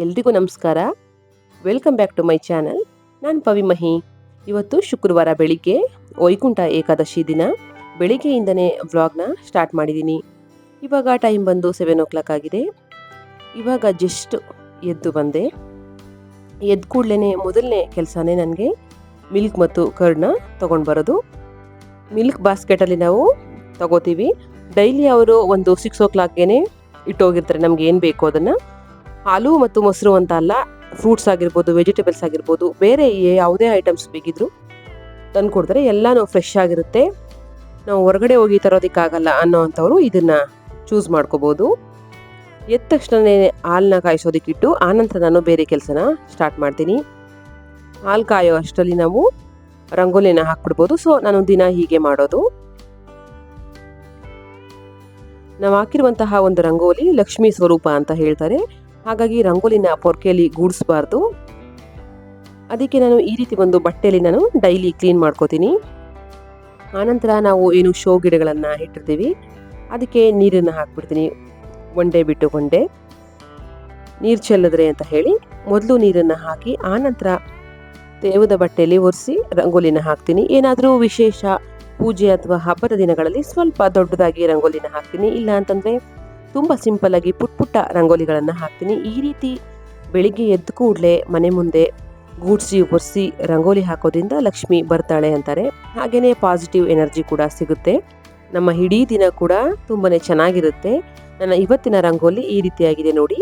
ಎಲ್ರಿಗೂ ನಮಸ್ಕಾರ. Welcome back to my channel. ನಾನು ಪವಿಮಹಿ. ಇವತ್ತು ಶುಕ್ರವಾರ ಬೆಳಿಗ್ಗೆ ವೈಕುಂಠ ಏಕಾದಶಿ ದಿನ ಬೆಳಿಗ್ಗೆಯಿಂದನೇ ವ್ಲಾಗ್ನ ಸ್ಟಾರ್ಟ್ ಮಾಡಿದ್ದೀನಿ. ಇವಾಗ ಟೈಮ್ ಬಂದು 7 ಆಗಿದೆ. ಇವಾಗ ಜಸ್ಟ್ ಎದ್ದು ಬಂದೆ. ಎದ್ದು ಕೂಡಲೇ ಮೊದಲನೇ ಕೆಲಸನೇ ನನಗೆ ಮಿಲ್ಕ್ ಮತ್ತು ಕರ್ಡ್ನ ತೊಗೊಂಡು ಬರೋದು. ಮಿಲ್ಕ್ ಬಾಸ್ಕೆಟಲ್ಲಿ ನಾವು ತಗೋತೀವಿ. ಡೈಲಿ ಅವರು ಒಂದು 6 ಇಟ್ಟೋಗಿರ್ತಾರೆ ನಮ್ಗೆ ಏನು ಬೇಕೋ ಅದನ್ನು. ಹಾಲು ಮತ್ತು ಮೊಸರು ಅಂತ ಅಲ್ಲ, ಫ್ರೂಟ್ಸ್ ಆಗಿರ್ಬೋದು, ವೆಜಿಟೇಬಲ್ಸ್ ಆಗಿರ್ಬೋದು, ಬೇರೆ ಯಾವುದೇ ಐಟಮ್ಸ್ ಬೇಕಿದ್ರು ತಂದು ಕೊಡ್ತಾರೆ. ಎಲ್ಲನೂ ಫ್ರೆಶ್ ಆಗಿರುತ್ತೆ. ನಾವು ಹೊರಗಡೆ ಹೋಗಿ ತರೋದಕ್ಕಾಗಲ್ಲ ಅನ್ನೋ ಅಂಥವ್ರು ಇದನ್ನು ಚೂಸ್ ಮಾಡ್ಕೋಬೋದು. ಎದ್ದ ತಕ್ಷಣವೇ ಹಾಲನ್ನ ಕಾಯಿಸೋದಕ್ಕಿಟ್ಟು ಆನಂತರ ನಾನು ಬೇರೆ ಕೆಲಸನ ಸ್ಟಾರ್ಟ್ ಮಾಡ್ತೀನಿ. ಹಾಲು ಕಾಯೋ ಅಷ್ಟರಲ್ಲಿ ನಾವು ರಂಗೋಲಿನ ಹಾಕ್ಬಿಡ್ಬೋದು. ಸೊ ನಾನು ದಿನ ಹೀಗೆ ಮಾಡೋದು. ನಾವು ಹಾಕಿರುವಂತಹ ಒಂದು ರಂಗೋಲಿ ಲಕ್ಷ್ಮೀ ಸ್ವರೂಪ ಅಂತ ಹೇಳ್ತಾರೆ. ಹಾಗಾಗಿ ರಂಗೋಲಿನ ಪೊರ್ಕೆಯಲ್ಲಿ ಗೂಡಿಸಬಾರ್ದು. ಅದಕ್ಕೆ ನಾನು ಈ ರೀತಿ ಒಂದು ಬಟ್ಟೆಯಲ್ಲಿ ನಾನು ಡೈಲಿ ಕ್ಲೀನ್ ಮಾಡ್ಕೋತೀನಿ. ಆನಂತರ ನಾವು ಏನು ಶೋ ಗಿಡಗಳನ್ನು ಇಟ್ಟಿರ್ತೀವಿ ಅದಕ್ಕೆ ನೀರನ್ನು ಹಾಕ್ಬಿಡ್ತೀನಿ. ಒಂಡೆ ಬಿಟ್ಟು ಒಂಡೆ ನೀರು ಚೆಲ್ಲಿದ್ರೆ ಅಂತ ಹೇಳಿ ಮೊದಲು ನೀರನ್ನು ಹಾಕಿ ಆನಂತರ ತೇವದ ಬಟ್ಟೆಯಲ್ಲಿ ಒರೆಸಿ ರಂಗೋಲಿನ ಹಾಕ್ತೀನಿ. ಏನಾದರೂ ವಿಶೇಷ ಪೂಜೆ ಅಥವಾ ಹಬ್ಬದ ದಿನಗಳಲ್ಲಿ ಸ್ವಲ್ಪ ದೊಡ್ಡದಾಗಿ ರಂಗೋಲಿನ ಹಾಕ್ತೀನಿ. ಇಲ್ಲ ಅಂತಂದರೆ ತುಂಬ ಸಿಂಪಲ್ಲಾಗಿ ಪುಟ್ಟ ರಂಗೋಲಿಗಳನ್ನು ಹಾಕ್ತೀನಿ. ಈ ರೀತಿ ಬೆಳಿಗ್ಗೆ ಎದ್ದು ಕೂಡಲೇ ಮನೆ ಮುಂದೆ ಗೂಡಿಸಿ ಒರೆಸಿ ರಂಗೋಲಿ ಹಾಕೋದ್ರಿಂದ ಲಕ್ಷ್ಮಿ ಬರ್ತಾಳೆ ಅಂತಾರೆ. ಹಾಗೆಯೇ ಪಾಸಿಟಿವ್ ಎನರ್ಜಿ ಕೂಡ ಸಿಗುತ್ತೆ. ನಮ್ಮ ಇಡೀ ದಿನ ಕೂಡ ತುಂಬಾ ಚೆನ್ನಾಗಿರುತ್ತೆ. ನನ್ನ ಇವತ್ತಿನ ರಂಗೋಲಿ ಈ ರೀತಿಯಾಗಿದೆ ನೋಡಿ.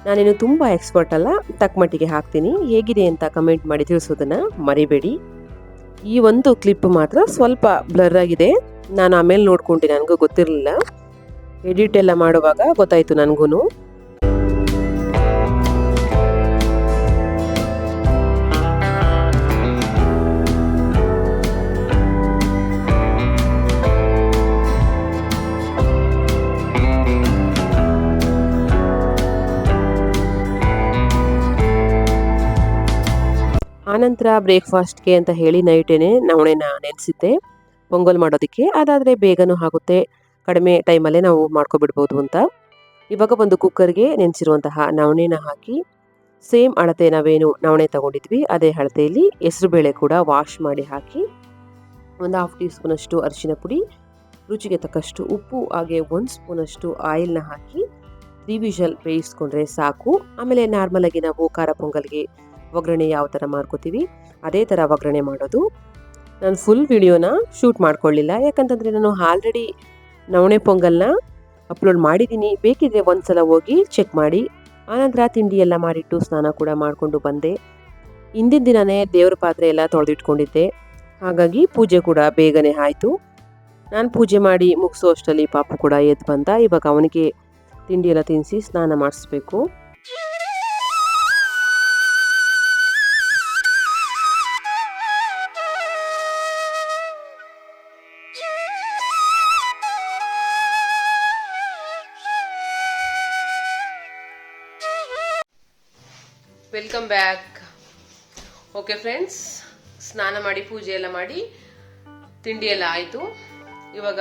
ನಾನೇನು ತುಂಬ ಎಕ್ಸ್ಪರ್ಟ್ ಅಲ್ಲ, ತಕ್ಕಮಟ್ಟಿಗೆ ಹಾಕ್ತೀನಿ. ಹೇಗಿದೆ ಅಂತ ಕಮೆಂಟ್ ಮಾಡಿ ತಿಳಿಸೋದನ್ನು ಮರಿಬೇಡಿ. ಈ ಒಂದು ಕ್ಲಿಪ್ ಮಾತ್ರ ಸ್ವಲ್ಪ ಬ್ಲರ್ ಆಗಿದೆ. ನಾನು ಆಮೇಲೆ ನೋಡ್ಕೊಂಡೆ, ನನಗೂ ಗೊತ್ತಿರಲಿಲ್ಲ. ಎಡಿಟ್ ಎಲ್ಲ ಮಾಡುವಾಗ ಗೊತ್ತಾಯಿತು ನನಗೂ. ಆನಂತರ ಬ್ರೇಕ್ಫಾಸ್ಟ್ಗೆ ಅಂತ ಹೇಳಿ ನೈಟೇನೆ ನವಣೆನ ನೆನೆಸಿದ್ದೆ ಪೊಂಗಲ್ ಮಾಡೋದಕ್ಕೆ. ಅದಾದರೆ ಬೇಗನೂ ಆಗುತ್ತೆ, ಕಡಿಮೆ ಟೈಮಲ್ಲೇ ನಾವು ಮಾಡ್ಕೊಬಿಡ್ಬೋದು ಅಂತ. ಇವಾಗ ಒಂದು ಕುಕ್ಕರ್ಗೆ ನೆನೆಸಿರುವಂತಹ ನವಣೆನ ಹಾಕಿ ಸೇಮ್ ಅಳತೆ ನಾವೇನು ನವಣೆ ತಗೊಂಡಿದ್ವಿ ಅದೇ ಅಳತೆಯಲ್ಲಿ ಹೆಸರುಬೇಳೆ ಕೂಡ ವಾಶ್ ಮಾಡಿ ಹಾಕಿ ಒಂದು 1/2 ಟೀ ಸ್ಪೂನಷ್ಟು ಅರಿಶಿನ ಪುಡಿ, ರುಚಿಗೆ ತಕ್ಕಷ್ಟು ಉಪ್ಪು, ಹಾಗೆ 1 ಸ್ಪೂನಷ್ಟು ಆಯಿಲ್ನ ಹಾಕಿ 3 ವಿಷಲ್ ಬೇಯಿಸ್ಕೊಂಡ್ರೆ ಸಾಕು. ಆಮೇಲೆ ನಾರ್ಮಲಾಗಿ ನಾವು ಖಾರ ಪೊಂಗಲ್ಗೆ ಒಗ್ಗರಣೆ ಯಾವ ಥರ ಮಾಡ್ಕೋತೀವಿ ಅದೇ ಥರ ಒಗ್ಗರಣೆ ಮಾಡೋದು. ನಾನು ಫುಲ್ ವಿಡಿಯೋನ ಶೂಟ್ ಮಾಡ್ಕೊಳ್ಳಿಲ್ಲ, ಯಾಕಂತಂದರೆ ನಾನು ಆಲ್ರೆಡಿ ನವಣೆ ಪೊಂಗಲ್ನ ಅಪ್ಲೋಡ್ ಮಾಡಿದ್ದೀನಿ. ಬೇಕಿದ್ರೆ ಒಂದ್ಸಲ ಹೋಗಿ ಚೆಕ್ ಮಾಡಿ. ಆನಂತರ ತಿಂಡಿ ಎಲ್ಲ ಮಾಡಿಟ್ಟು ಸ್ನಾನ ಕೂಡ ಮಾಡಿಕೊಂಡು ಬಂದೆ. ಹಿಂದಿನ ದಿನವೇ ದೇವ್ರ ಪಾತ್ರೆ ಎಲ್ಲ ತೊಳೆದಿಟ್ಕೊಂಡಿದ್ದೆ, ಹಾಗಾಗಿ ಪೂಜೆ ಕೂಡ ಬೇಗನೆ ಆಯಿತು. ನಾನು ಪೂಜೆ ಮಾಡಿ ಮುಗಿಸೋ ಅಷ್ಟರಲ್ಲಿ ಪಾಪು ಕೂಡ ಎದ್ದು ಬಂದ. ಇವಾಗ ಅವನಿಗೆ ತಿಂಡಿ ಎಲ್ಲ ತಿನ್ನಿಸಿ ಸ್ನಾನ ಮಾಡಿಸ್ಬೇಕು. Welcome back. ಓಕೆ ಫ್ರೆಂಡ್ಸ್, ಸ್ನಾನ ಮಾಡಿ ಪೂಜೆ ಎಲ್ಲ ಮಾಡಿ ತಿಂಡಿ ಎಲ್ಲ ಆಯಿತು. ಇವಾಗ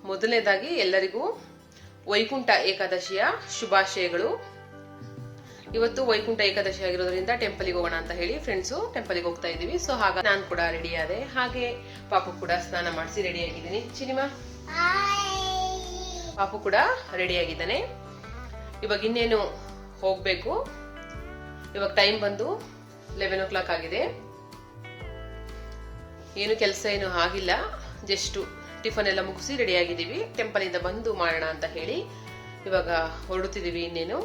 ಮೊದಲನೇದಾಗಿ ಎಲ್ಲರಿಗೂ ವೈಕುಂಠ ಏಕಾದಶಿಯ ಶುಭಾಶಯಗಳು. ಇವತ್ತು ವೈಕುಂಠ ಏಕಾದಶಿ ಆಗಿರೋದ್ರಿಂದ ಟೆಂಪಲಿಗೆ ಹೋಗೋಣ ಅಂತ ಹೇಳಿ ಫ್ರೆಂಡ್ಸು ಟೆಂಪಲಿಗೆ ಹೋಗ್ತಾ ಇದ್ದೀವಿ. ಸೊ ಹಾಗೆ ನಾನು ಕೂಡ ರೆಡಿ ಆದೆ. ಹಾಗೆ ಪಾಪು ಕೂಡ ಸ್ನಾನ ಮಾಡಿಸಿ ರೆಡಿ ಆಗಿದ್ದೀನಿ. ಚಿನಿಮಾ, ಪಾಪು ಕೂಡ ರೆಡಿ ಆಗಿದ್ದಾನೆ. ಇವಾಗ ಇನ್ನೇನು ಹೋಗಬೇಕು. ಇವಾಗ ಟೈಮ್ ಬಂದು 11 ಆಗಿದೆ. ಏನು ಕೆಲಸ ಏನು ಆಗಿಲ್ಲ, ಜಸ್ಟ್ ಟಿಫನ್ ಎಲ್ಲ ಮುಗಿಸಿ ರೆಡಿ ಆಗಿದ್ದೀವಿ. ಟೆಂಪಲಿಂದ ಬಂದು ಮಾಡೋಣ ಅಂತ ಹೇಳಿ ಇವಾಗ ಹೊರಡುತ್ತಿದ್ದೀವಿ. ಇನ್ನೇನು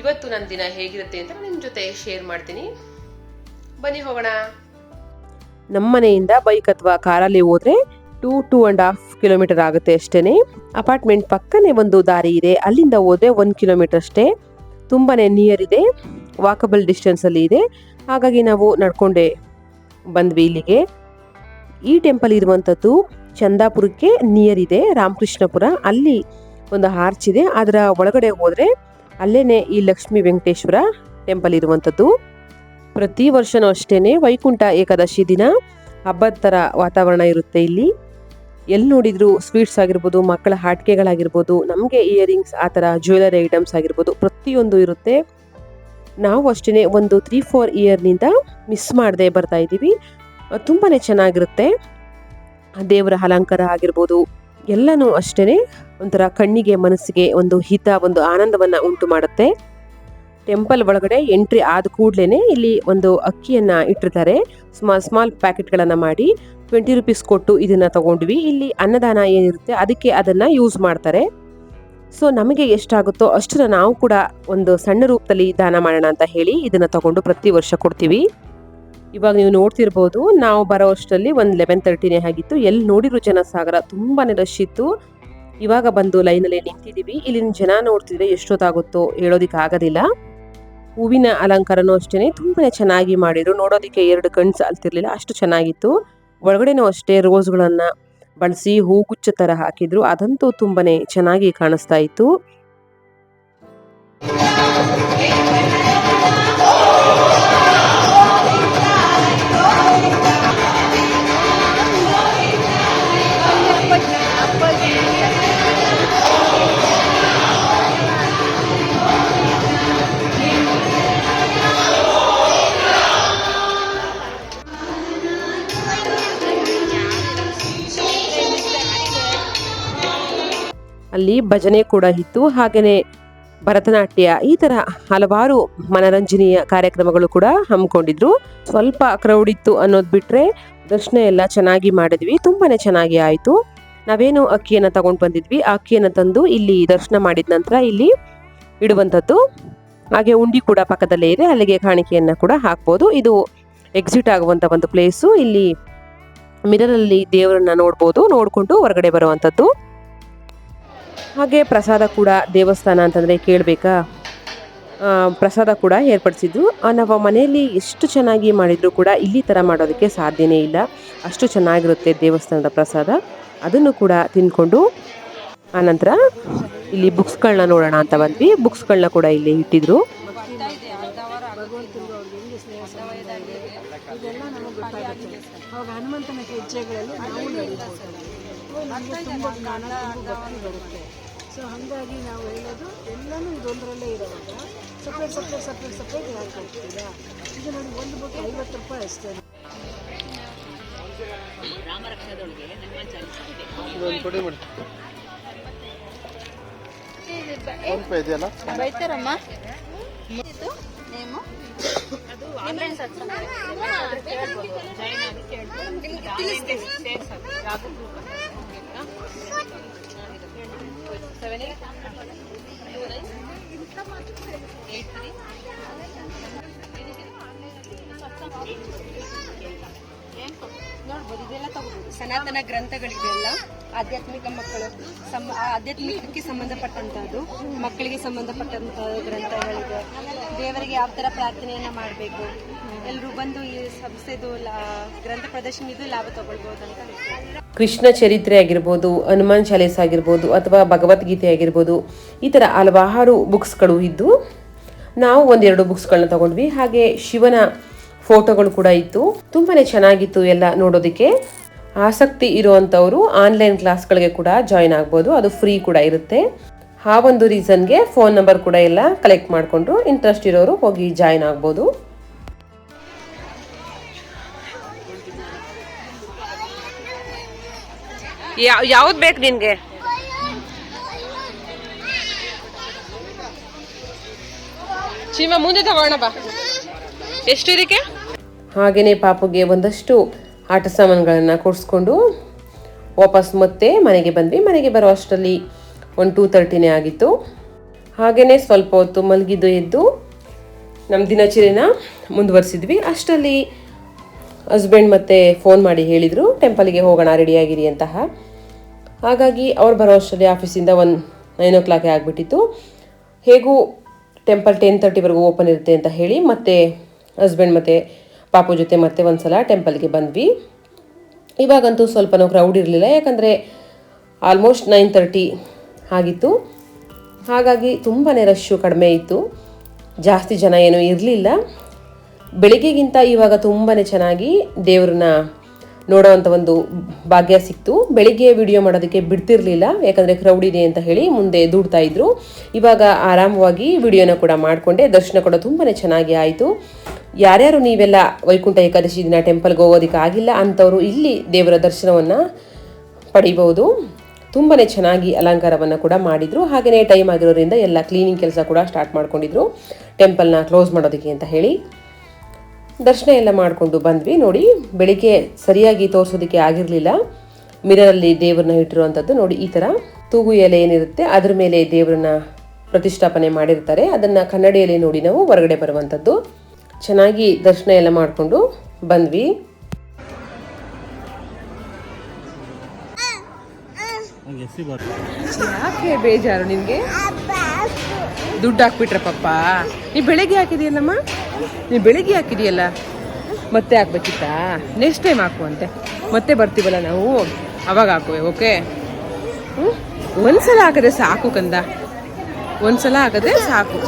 ಇವತ್ತು ನನ್ನ ದಿನ ಹೇಗಿರುತ್ತೆ ಅಂತ ನಿಮ್ಮ ಜೊತೆ ಶೇರ್ ಮಾಡ್ತೀನಿ. ಬನ್ನಿ ಹೋಗೋಣ. ನಮ್ಮ ಮನೆಯಿಂದ ಬೈಕ್ ಅಥವಾ ಕಾರಲ್ಲಿ ಹೋದ್ರೆ 2.5 ಕಿಲೋಮೀಟರ್ ಆಗುತ್ತೆ ಅಷ್ಟೇ. ಅಪಾರ್ಟ್ಮೆಂಟ್ ಪಕ್ಕನೇ ಒಂದು ದಾರಿ ಇದೆ, ಅಲ್ಲಿಂದ ಹೋದ್ರೆ 1 ಕಿಲೋಮೀಟರ್ ಅಷ್ಟೇ. ತುಂಬಾ ನಿಯರ್ ಇದೆ, ವಾಕಬಲ್ ಡಿಸ್ಟೆನ್ಸಲ್ಲಿ ಇದೆ. ಹಾಗಾಗಿ ನಾವು ನಡ್ಕೊಂಡೆ ಬಂದ್ವಿ ಇಲ್ಲಿಗೆ. ಈ ಟೆಂಪಲ್ ಇರುವಂಥದ್ದು ಚಂದಾಪುರಕ್ಕೆ ನಿಯರ್ ಇದೆ, ರಾಮಕೃಷ್ಣಪುರ. ಅಲ್ಲಿ ಒಂದು ಆರ್ಚ್ ಇದೆ, ಅದರ ಒಳಗಡೆ ಹೋದರೆ ಅಲ್ಲೇ ಈ ಲಕ್ಷ್ಮೀ ವೆಂಕಟೇಶ್ವರ ಟೆಂಪಲ್ ಇರುವಂಥದ್ದು. ಪ್ರತಿ ವರ್ಷನೂ ಅಷ್ಟೇ ವೈಕುಂಠ ಏಕಾದಶಿ ದಿನ ಹಬ್ಬದ ಥರ ವಾತಾವರಣ ಇರುತ್ತೆ ಇಲ್ಲಿ. ಎಲ್ಲಿ ನೋಡಿದ್ರು ಸ್ವೀಟ್ಸ್ ಆಗಿರ್ಬೋದು, ಮಕ್ಕಳ ಆಟಿಕೆಗಳಾಗಿರ್ಬೋದು, ನಮಗೆ ಇಯರಿಂಗ್ಸ್ ಆ ಥರ ಜ್ಯುವೆಲರಿ ಐಟಮ್ಸ್ ಆಗಿರ್ಬೋದು ಪ್ರತಿಯೊಂದು ಇರುತ್ತೆ. ನಾವು ಅಷ್ಟೇ ಒಂದು 3-4 ಇಯರ್ನಿಂದ ಮಿಸ್ ಮಾಡದೆ ಬರ್ತಾ ಇದ್ದೀವಿ. ತುಂಬಾ ಚೆನ್ನಾಗಿರುತ್ತೆ. ದೇವರ ಅಲಂಕಾರ ಆಗಿರ್ಬೋದು ಎಲ್ಲನೂ ಅಷ್ಟೇ ಒಂಥರ ಕಣ್ಣಿಗೆ ಮನಸ್ಸಿಗೆ ಒಂದು ಹಿತ, ಒಂದು ಆನಂದವನ್ನು ಉಂಟು ಮಾಡುತ್ತೆ. ಟೆಂಪಲ್ ಒಳಗಡೆ ಎಂಟ್ರಿ ಆದ ಕೂಡಲೇ ಇಲ್ಲಿ ಒಂದು ಅಕ್ಕಿಯನ್ನು ಇಟ್ಟಿರ್ತಾರೆ. ಸ್ಮಾಲ್ ಪ್ಯಾಕೆಟ್ಗಳನ್ನು ಮಾಡಿ 20 ರೂಪೀಸ್ ಕೊಟ್ಟು ಇದನ್ನು ತಗೊಂಡ್ವಿ. ಇಲ್ಲಿ ಅನ್ನದಾನ ಏನಿರುತ್ತೆ ಅದಕ್ಕೆ ಅದನ್ನು ಯೂಸ್ ಮಾಡ್ತಾರೆ. ಸೊ ನಮಗೆ ಎಷ್ಟಾಗುತ್ತೋ ಅಷ್ಟನ್ನು ನಾವು ಕೂಡ ಒಂದು ಸಣ್ಣ ರೂಪದಲ್ಲಿ ದಾನ ಮಾಡೋಣ ಅಂತ ಹೇಳಿ ಇದನ್ನು ತಗೊಂಡು ಪ್ರತಿ ವರ್ಷ ಕೊಡ್ತೀವಿ. ಇವಾಗ ನೀವು ನೋಡ್ತಿರ್ಬೋದು, ನಾವು ಬರೋ ಅಷ್ಟರಲ್ಲಿ ಒಂದು 11:30ನೇ ಆಗಿತ್ತು. ಎಲ್ಲಿ ನೋಡಿರೋ ಜನಸಾಗರ, ತುಂಬಾ ರಶ್ ಇತ್ತು. ಇವಾಗ ಬಂದು ಲೈನಲ್ಲಿ ನಿಂತಿದ್ದೀವಿ. ಇಲ್ಲಿನ ಜನ ನೋಡ್ತಿದ್ರೆ ಎಷ್ಟೊತ್ತಾಗುತ್ತೋ ಹೇಳೋದಿಕ್ಕೆ ಆಗೋದಿಲ್ಲ. ಹೂವಿನ ಅಲಂಕಾರನೂ ಅಷ್ಟೇ ತುಂಬಾ ಚೆನ್ನಾಗಿ ಮಾಡಿದ್ರು. ನೋಡೋದಕ್ಕೆ 2 ಕಣ್ಣು ಸಾಲ್ತಿರ್ಲಿಲ್ಲ, ಅಷ್ಟು ಚೆನ್ನಾಗಿತ್ತು. ಒಳಗಡೆನೂ ಅಷ್ಟೇ ರೋಸ್ಗಳನ್ನು ಬಳಸಿ ಹೂಗುಚ್ಚ ಥರ ಹಾಕಿದ್ರು. ಅದಂತೂ ತುಂಬಾ ಚೆನ್ನಾಗಿ ಕಾಣಿಸ್ತಾ ಇತ್ತು. ಅಲ್ಲಿ ಭಜನೆ ಕೂಡ ಇತ್ತು, ಹಾಗೆಯೇ ಭರತನಾಟ್ಯ, ಈ ಥರ ಹಲವಾರು ಮನರಂಜನೀಯ ಕಾರ್ಯಕ್ರಮಗಳು ಕೂಡ ಹಮ್ಮಿಕೊಂಡಿದ್ರು. ಸ್ವಲ್ಪ ಕ್ರೌಡ್ ಇತ್ತು ಅನ್ನೋದು ಬಿಟ್ಟರೆ ದರ್ಶನ ಎಲ್ಲ ಚೆನ್ನಾಗಿ ಮಾಡಿದ್ವಿ. ತುಂಬಾ ಚೆನ್ನಾಗಿ ಆಯಿತು. ನಾವೇನು ಅಕ್ಕಿಯನ್ನು ತಗೊಂಡು ಬಂದಿದ್ವಿ, ಆ ಅಕ್ಕಿಯನ್ನು ತಂದು ಇಲ್ಲಿ ದರ್ಶನ ಮಾಡಿದ ನಂತರ ಇಲ್ಲಿ ಇಡುವಂಥದ್ದು. ಹಾಗೆ ಉಂಡಿ ಕೂಡ ಪಕ್ಕದಲ್ಲೇ ಇದೆ, ಅಲ್ಲಿಗೆ ಕಾಣಿಕೆಯನ್ನು ಕೂಡ ಹಾಕ್ಬೋದು. ಇದು ಎಕ್ಸಿಟ್ ಆಗುವಂಥ ಒಂದು ಪ್ಲೇಸು. ಇಲ್ಲಿ ಮಿರರಲ್ಲಿ ದೇವರನ್ನ ನೋಡ್ಬೋದು, ನೋಡಿಕೊಂಡು ಹೊರಗಡೆ ಬರುವಂಥದ್ದು. ಹಾಗೆ ಪ್ರಸಾದ ಕೂಡ, ದೇವಸ್ಥಾನ ಅಂತಂದರೆ ಕೇಳಬೇಕಾ, ಪ್ರಸಾದ ಕೂಡ ಏರ್ಪಡಿಸಿದ್ರು. ನಾವು ಮನೆಯಲ್ಲಿ ಎಷ್ಟು ಚೆನ್ನಾಗಿ ಮಾಡಿದರೂ ಕೂಡ ಇಲ್ಲಿ ಥರ ಮಾಡೋದಕ್ಕೆ ಸಾಧ್ಯನೇ ಇಲ್ಲ. ಅಷ್ಟು ಚೆನ್ನಾಗಿರುತ್ತೆ ದೇವಸ್ಥಾನದ ಪ್ರಸಾದ. ಅದನ್ನು ಕೂಡ ತಿಂದ್ಕೊಂಡು ಆನಂತರ ಇಲ್ಲಿ ಬುಕ್ಸ್ಗಳನ್ನ ನೋಡೋಣ ಅಂತ ಬಂದ್ವಿ. ಬುಕ್ಸ್ಗಳನ್ನ ಕೂಡ ಇಲ್ಲಿ ಇಟ್ಟಿದ್ರು. ಹನುಮಂತನ ಹೆಜ್ಜೆಗಳಲ್ಲಿ ನಾವು ನಮಗೆ ತುಂಬ ಜ್ಞಾನ ಭಕ್ತಿ ಬರುತ್ತೆ. ಸೊ ಹಾಗಾಗಿ ನಾವು ಹೇಳೋದು ಎಲ್ಲನೂ ಇದೊಂದರಲ್ಲೇ ಇರೋವಾಗ ಸಪ್ರೇಟ್ ಯಾಕೆ ಹೋಗ್ತೀರಾ? ಈಗ ನೋಡಿ ಒಂದು ಬುಕ್ 50 ರೂಪಾಯಿ ಅಷ್ಟೇ. ಬೈತಾರಮ್ಮ ಇದು ನೇಮು ನೋಡ್ಬೋದು. ಇದೆಲ್ಲ ತಗೋಬಹುದು. ಸನಾತನ ಗ್ರಂಥಗಳಿದೆಯಲ್ಲ, ಆಧ್ಯಾತ್ಮಿಕ ಮಕ್ಕಳು ಆಧ್ಯಾತ್ಮಿಕಕ್ಕೆ ಸಂಬಂಧಪಟ್ಟಂತಹದ್ದು, ಮಕ್ಕಳಿಗೆ ಸಂಬಂಧಪಟ್ಟಂತ ಗ್ರಂಥಗಳಿದೆ. ದೇವರಿಗೆ ಯಾವ ತರ ಪ್ರಾರ್ಥನೆಯನ್ನ ಮಾಡಬೇಕು, ಎಲ್ಲರೂ ಬಂದು ಈ ಸಂಸ್ಥೆದು ಗ್ರಂಥ ಪ್ರದರ್ಶನದ ಲಾಭ ತಗೊಳ್ಬಹುದು ಅಂತ ಹೇಳ್ತಾರೆ. ಕೃಷ್ಣ ಚರಿತ್ರೆ ಆಗಿರ್ಬೋದು, ಹನುಮಾನ್ ಚಾಲೀಸ್ ಆಗಿರ್ಬೋದು, ಅಥವಾ ಭಗವದ್ಗೀತೆ ಆಗಿರ್ಬೋದು, ಈ ಥರ ಹಲವಾರು ಬುಕ್ಸ್ಗಳು ಇದ್ದು ನಾವು 1-2 ಬುಕ್ಸ್ಗಳನ್ನ ತಗೊಂಡ್ವಿ. ಹಾಗೆ ಶಿವನ ಫೋಟೋಗಳು ಕೂಡ ಇತ್ತು. ತುಂಬಾ ಚೆನ್ನಾಗಿತ್ತು ಎಲ್ಲ ನೋಡೋದಕ್ಕೆ. ಆಸಕ್ತಿ ಇರುವಂಥವರು ಆನ್ಲೈನ್ ಕ್ಲಾಸ್ಗಳಿಗೆ ಕೂಡ ಜಾಯಿನ್ ಆಗ್ಬೋದು, ಅದು ಫ್ರೀ ಕೂಡ ಇರುತ್ತೆ. ಆ ಒಂದು ರೀಸನ್ಗೆ ಫೋನ್ ನಂಬರ್ ಕೂಡ ಎಲ್ಲ ಕಲೆಕ್ಟ್ ಮಾಡಿಕೊಂಡು ಇಂಟ್ರೆಸ್ಟ್ ಇರೋರು ಹೋಗಿ ಜಾಯಿನ್ ಆಗ್ಬೋದು. ಯಾವ್ದು ಬೇಕು ನಿನಗೆ? ಚೀಮ ಮುಂದೆ ತಗೋಣ ಬಾ. ಎಷ್ಟು ಇದಕ್ಕೆ? ಹಾಗೆಯೇ ಪಾಪುಗೆ ಒಂದಷ್ಟು ಆಟ ಸಾಮಾನುಗಳನ್ನು ಕೊಡಿಸ್ಕೊಂಡು ವಾಪಸ್ ಮತ್ತೆ ಮನೆಗೆ ಬಂದ್ವಿ. ಮನೆಗೆ ಬರೋ ಅಷ್ಟರಲ್ಲಿ 2:30ನೇ ಆಗಿತ್ತು. ಹಾಗೆಯೇ ಸ್ವಲ್ಪ ಹೊತ್ತು ಮಲಗಿದ್ದು ಎದ್ದು ನಮ್ಮ ದಿನಚರಿನ ಮುಂದುವರಿಸಿದ್ವಿ. ಅಷ್ಟರಲ್ಲಿ ಹಸ್ಬೆಂಡ್ ಮತ್ತೆ ಫೋನ್ ಮಾಡಿ ಹೇಳಿದರು ಟೆಂಪಲ್ಗೆ ಹೋಗೋಣ, ರೆಡಿಯಾಗಿರಿ ಅಂತಹ. ಹಾಗಾಗಿ ಅವ್ರು ಬರೋ ಅಷ್ಟರಲ್ಲಿ ಆಫೀಸಿಂದ 9 o'clock ಆಗಿಬಿಟ್ಟಿತ್ತು. ಹೇಗೂ ಟೆಂಪಲ್ 10:30ವರೆಗೂ ಓಪನ್ ಇರುತ್ತೆ ಅಂತ ಹೇಳಿ ಮತ್ತೆ ಹಸ್ಬೆಂಡ್ ಮತ್ತು ಪಾಪು ಜೊತೆ ಮತ್ತೆ ಒಂದು ಸಲ ಟೆಂಪಲ್ಗೆ ಬಂದ್ವಿ. ಇವಾಗಂತೂ ಸ್ವಲ್ಪನೂ ಕ್ರೌಡ್ ಇರಲಿಲ್ಲ, ಯಾಕಂದರೆ ಆಲ್ಮೋಸ್ಟ್ 9:30 ಆಗಿತ್ತು. ಹಾಗಾಗಿ ತುಂಬಾ ರಶ್ಶು ಕಡಿಮೆ ಇತ್ತು, ಜಾಸ್ತಿ ಜನ ಏನೂ ಇರಲಿಲ್ಲ. ಬೆಳಿಗ್ಗೆಗಿಂತ ಇವಾಗ ತುಂಬಾ ಚೆನ್ನಾಗಿ ದೇವ್ರನ್ನ ನೋಡೋವಂಥ ಒಂದು ಭಾಗ್ಯ ಸಿಕ್ತು. ಬೆಳಿಗ್ಗೆ ವಿಡಿಯೋ ಮಾಡೋದಕ್ಕೆ ಬಿಡ್ತಿರ್ಲಿಲ್ಲ, ಯಾಕಂದರೆ ಕ್ರೌಡ್ ಇದೆ ಅಂತ ಹೇಳಿ ಮುಂದೆ ದೂಡ್ತಾ ಇದ್ರು. ಇವಾಗ ಆರಾಮವಾಗಿ ವಿಡಿಯೋನ ಕೂಡ ಮಾಡಿಕೊಂಡೆ. ದರ್ಶನ ಕೂಡ ತುಂಬಾ ಚೆನ್ನಾಗಿ ಆಯಿತು. ಯಾರ್ಯಾರು ನೀವೆಲ್ಲ ವೈಕುಂಠ ಏಕಾದಶಿ ದಿನ ಟೆಂಪಲ್ಗೆ ಹೋಗೋದಕ್ಕೆ ಆಗಿಲ್ಲ ಅಂಥವರು ಇಲ್ಲಿ ದೇವರ ದರ್ಶನವನ್ನು ಪಡಿಬಹುದು. ತುಂಬಾ ಚೆನ್ನಾಗಿ ಅಲಂಕಾರವನ್ನು ಕೂಡ ಮಾಡಿದರು. ಹಾಗೆಯೇ ಟೈಮ್ ಆಗಿರೋದ್ರಿಂದ ಎಲ್ಲ ಕ್ಲೀನಿಂಗ್ ಕೆಲಸ ಕೂಡ ಸ್ಟಾರ್ಟ್ ಮಾಡ್ಕೊಂಡಿದ್ರು ಟೆಂಪಲ್ನ ಕ್ಲೋಸ್ ಮಾಡೋದಕ್ಕೆ ಅಂತ ಹೇಳಿ. ದರ್ಶನ ಎಲ್ಲ ಮಾಡಿಕೊಂಡು ಬಂದ್ವಿ. ನೋಡಿ, ಬೆಳಿಗ್ಗೆ ಸರಿಯಾಗಿ ತೋರಿಸೋದಕ್ಕೆ ಆಗಿರಲಿಲ್ಲ. ಮಿರರಲ್ಲಿ ದೇವ್ರನ್ನ ಇಟ್ಟಿರುವಂಥದ್ದು ನೋಡಿ, ಈ ಥರ ತೂಗು ಎಲೆ ಏನಿರುತ್ತೆ ಅದ್ರ ಮೇಲೆ ದೇವ್ರನ್ನ ಪ್ರತಿಷ್ಠಾಪನೆ ಮಾಡಿರ್ತಾರೆ. ಅದನ್ನು ಕನ್ನಡಿಯಲ್ಲಿ ನೋಡಿ ನಾವು ಹೊರಗಡೆ ಬರುವಂಥದ್ದು. ಚೆನ್ನಾಗಿ ದರ್ಶನ ಎಲ್ಲ ಮಾಡಿಕೊಂಡು ಬಂದ್ವಿ. ಯಾಕೆ ಬೇಜಾರು ನಿನಗೆ? ದುಡ್ಡು ಹಾಕ್ಬಿಟ್ರ ಪಪ್ಪ? ನೀ ಬೆಳಿಗ್ಗೆ ಹಾಕಿದೆಯಲ್ಲಮ್ಮ, ನೀ ಬೆಳಿಗ್ಗೆ ಹಾಕಿದೆಯಲ್ಲ, ಮತ್ತೆ ಹಾಕ್ಬೇಕಿತ್ತಾ? ನೆಕ್ಸ್ಟ್ ಟೈಮ್ ಹಾಕುವಂತೆ, ಮತ್ತೆ ಬರ್ತೀವಲ್ಲ ನಾವು ಅವಾಗ ಹಾಕುವೆ. ಓಕೆ, ಒಂದ್ಸಲ ಹಾಕಿದ್ರೆ ಸಾಕು ಕಂದ, ಒಂದ್ಸಲ ಹಾಕಿದ್ರೆ ಸಾಕು.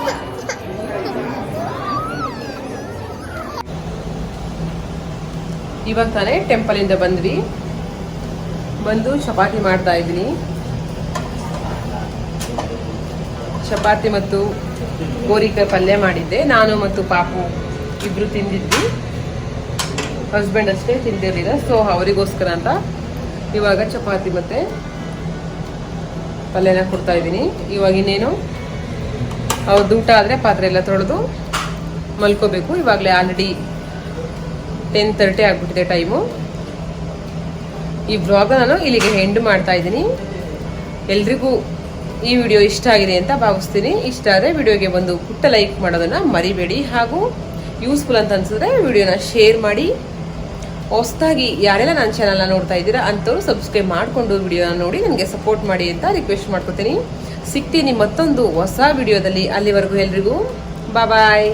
ಇವಾಗ ತಾನೇ ಟೆಂಪಲಿಂದ ಬಂದ್ವಿ. ಬಂದು ಚಪಾತಿ ಮಾಡ್ತಾ ಇದ್ದೀನಿ. ಚಪಾತಿ ಮತ್ತು ಗೋರಿಕಾಯಿ ಪಲ್ಯ ಮಾಡಿದ್ದೆ. ನಾನು ಮತ್ತು ಪಾಪು ಇಬ್ರು ತಿಂದಿದ್ವಿ. ಹಸ್ಬೆಂಡ್ ಅಷ್ಟೇ ತಿಂದಿರಲಿಲ್ಲ, ಸೊ ಅವರಿಗೋಸ್ಕರ ಅಂತ ಇವಾಗ ಚಪಾತಿ ಮತ್ತು ಪಲ್ಯನ ಕೊಡ್ತಾ ಇದ್ದೀನಿ. ಇವಾಗ ಇನ್ನೇನು ಅವ್ರದ್ದು ಊಟ ಆದರೆ ಪಾತ್ರೆ ಎಲ್ಲ ತೊಳೆದು ಮಲ್ಕೋಬೇಕು. ಇವಾಗಲೇ ಆಲ್ರೆಡಿ 10:30 ಆಗಿಬಿಟ್ಟಿದೆ ಟೈಮು. ಈ ಬ್ಲಾಗ್ ನಾನು ಇಲ್ಲಿಗೆ ಎಂಡ್ ಮಾಡ್ತಾ ಇದ್ದೀನಿ. ಎಲ್ರಿಗೂ ಈ ವಿಡಿಯೋ ಇಷ್ಟ ಆಗಿದೆ ಅಂತ ಭಾವಿಸ್ತೀನಿ. ಇಷ್ಟ ಆದರೆ ವಿಡಿಯೋಗೆ ಒಂದು ಪುಟ್ಟ ಲೈಕ್ ಮಾಡೋದನ್ನು ಮರಿಬೇಡಿ. ಹಾಗೂ ಯೂಸ್ಫುಲ್ ಅಂತ ಅನ್ಸಿದ್ರೆ ವಿಡಿಯೋನ ಶೇರ್ ಮಾಡಿ. ಹೊಸದಾಗಿ ಯಾರೆಲ್ಲ ನನ್ನ ಚಾನಲ್ನ ನೋಡ್ತಾ ಇದ್ದೀರಾ ಅಂಥವ್ರು ಸಬ್ಸ್ಕ್ರೈಬ್ ಮಾಡಿಕೊಂಡು ವಿಡಿಯೋನ ನೋಡಿ ನನಗೆ ಸಪೋರ್ಟ್ ಮಾಡಿ ಅಂತ ರಿಕ್ವೆಸ್ಟ್ ಮಾಡ್ಕೊತೀನಿ. ಸಿಗ್ತೀನಿ ಮತ್ತೊಂದು ಹೊಸ ವಿಡಿಯೋದಲ್ಲಿ. ಅಲ್ಲಿವರೆಗೂ ಎಲ್ರಿಗೂ ಬಾಯ್,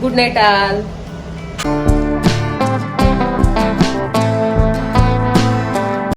ಗುಡ್ ನೈಟ್ ಆಲ್.